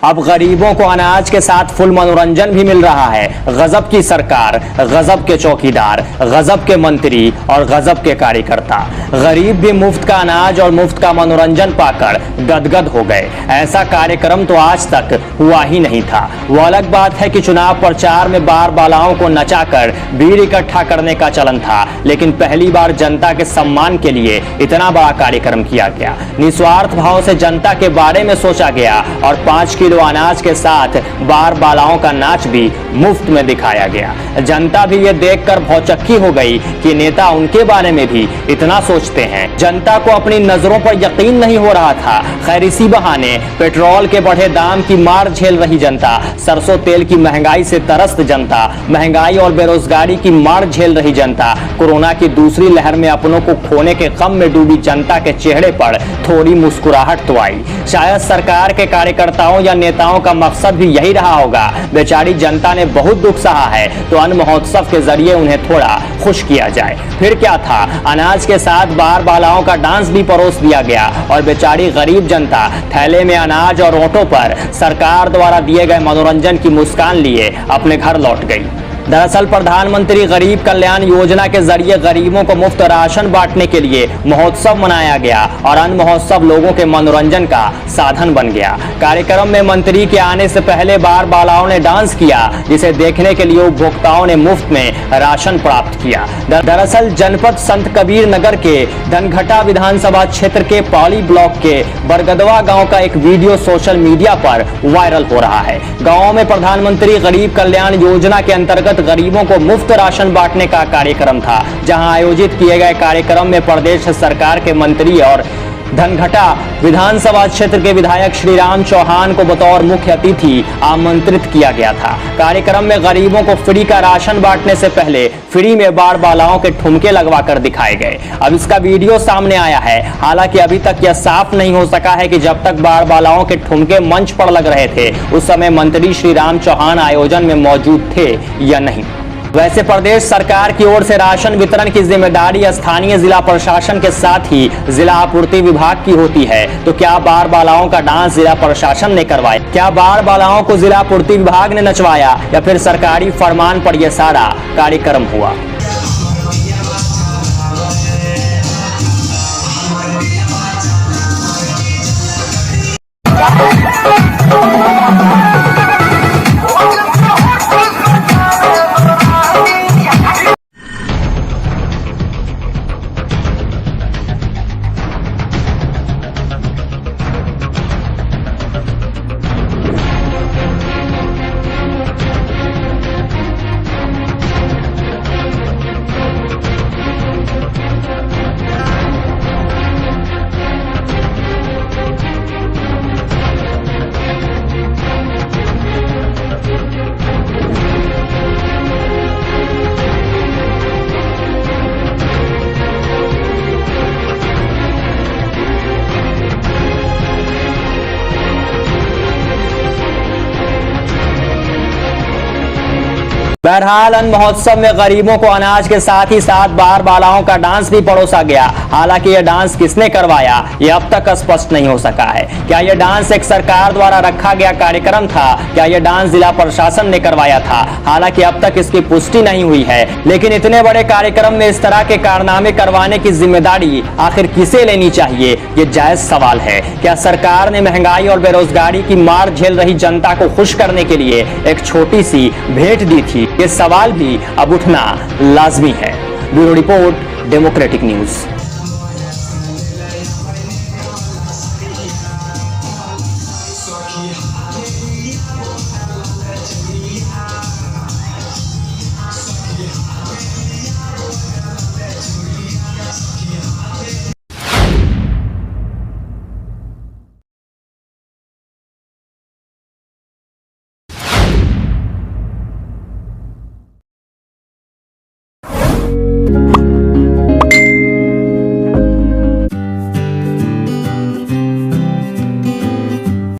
अब गरीबों को अनाज के साथ फुल मनोरंजन भी मिल रहा है। गजब की सरकार, गजब के चौकीदार, गजब के मंत्री और गजब के कार्यकर्ता। गरीब भी मुफ्त का अनाज और मुफ्त का मनोरंजन पाकर गदगद हो गए। ऐसा कार्यक्रम तो आज तक हुआ ही नहीं था। वो अलग बात है कि चुनाव प्रचार में बार बालाओं को नचाकर भीड़ इकट्ठा करने का चलन था, लेकिन पहली बार जनता के सम्मान के लिए इतना बड़ा कार्यक्रम किया गया। निस्वार्थ भाव से जनता के बारे में सोचा गया और 5 किलो अनाज के साथ बार बालाओं का नाच भी मुफ्त में दिखाया गया। जनता भी ये देखकर भौचक्की हो गई कि नेता उनके बारे में भी इतना सोचते हैं। जनता को अपनी नजरों पर यकीन नहीं हो रहा था। खैर इसी बहाने पेट्रोल के बढ़े दाम की मार झेल रही जनता, सरसों तेल की महंगाई से त्रस्त जनता, महंगाई और बेरोजगारी की मार झेल रही जनता, कोरोना की दूसरी लहर में अपनों को खोने के गम में डूबी जनता के चेहरे पर थोड़ी मुस्कुराहट तो आई। शायद सरकार के कार्यकर्ताओं या नेताओं का मकसद भी यही रहा होगा। बेचारी जनता ने बहुत दुख सहा है, तो अन्न महोत्सव के जरिए उन्हें थोड़ा खुश किया जाए। फिर क्या था, अनाज के साथ बार बालाओं का डांस भी परोस दिया गया और बेचारी गरीब जनता थैले में अनाज और ऑटो पर सरकार द्वारा दिए गए मनोरंजन की मुस्कान लिए अपने घर लौट गई। दरअसल प्रधानमंत्री गरीब कल्याण योजना के जरिए गरीबों को मुफ्त राशन बांटने के लिए महोत्सव मनाया गया और अन्न महोत्सव लोगों के मनोरंजन का साधन बन गया। कार्यक्रम में मंत्री के आने से पहले बार बालाओं ने डांस किया, जिसे देखने के लिए उपभोक्ताओं ने मुफ्त में राशन प्राप्त किया। दरअसल जनपद संत कबीर नगर के धनघटा विधानसभा क्षेत्र के पौली ब्लॉक के बरगदवा गाँव का एक वीडियो सोशल मीडिया पर वायरल हो रहा है। गाँव में प्रधानमंत्री गरीब कल्याण योजना के अंतर्गत गरीबों को मुफ्त राशन बांटने का कार्यक्रम था, जहां आयोजित किए गए कार्यक्रम में प्रदेश सरकार के मंत्री और धनघटा विधानसभा क्षेत्र के विधायक श्रीराम चौहान को बतौर मुख्य अतिथि आमंत्रित किया गया था। कार्यक्रम में गरीबों को फ्री का राशन बांटने से पहले फ्री में बार बालाओं के ठुमके लगवा कर दिखाए गए। अब इसका वीडियो सामने आया है। हालांकि अभी तक यह साफ नहीं हो सका है कि जब तक बार बालाओं के ठुमके मंच पर लग रहे थे उस समय मंत्री श्रीराम चौहान आयोजन में मौजूद थे या नहीं। वैसे प्रदेश सरकार की ओर से राशन वितरण की जिम्मेदारी स्थानीय जिला प्रशासन के साथ ही जिला आपूर्ति विभाग की होती है, तो क्या बार बालाओं का डांस जिला प्रशासन ने करवाया? क्या बार बालाओं को जिला आपूर्ति विभाग ने नचवाया या फिर सरकारी फरमान पर यह सारा कार्यक्रम हुआ? बहरहाल अन्न महोत्सव में गरीबों को अनाज के साथ ही साथ बार बालाओं का डांस भी परोसा गया। हालांकि यह डांस किसने करवाया यह अब तक स्पष्ट नहीं हो सका है। क्या यह डांस एक सरकार द्वारा रखा गया कार्यक्रम था? क्या यह डांस जिला प्रशासन ने करवाया था? हालांकि अब तक इसकी पुष्टि नहीं हुई है। लेकिन इतने बड़े कार्यक्रम में इस तरह के कारनामे करवाने की जिम्मेदारी आखिर किसे लेनी चाहिए, ये जायज सवाल है। क्या सरकार ने महंगाई और बेरोजगारी की मार झेल रही जनता को खुश करने के लिए एक छोटी सी भेंट दी थी? ये सवाल भी अब उठना लाजमी है। Bureau report, democratic news. Yeah.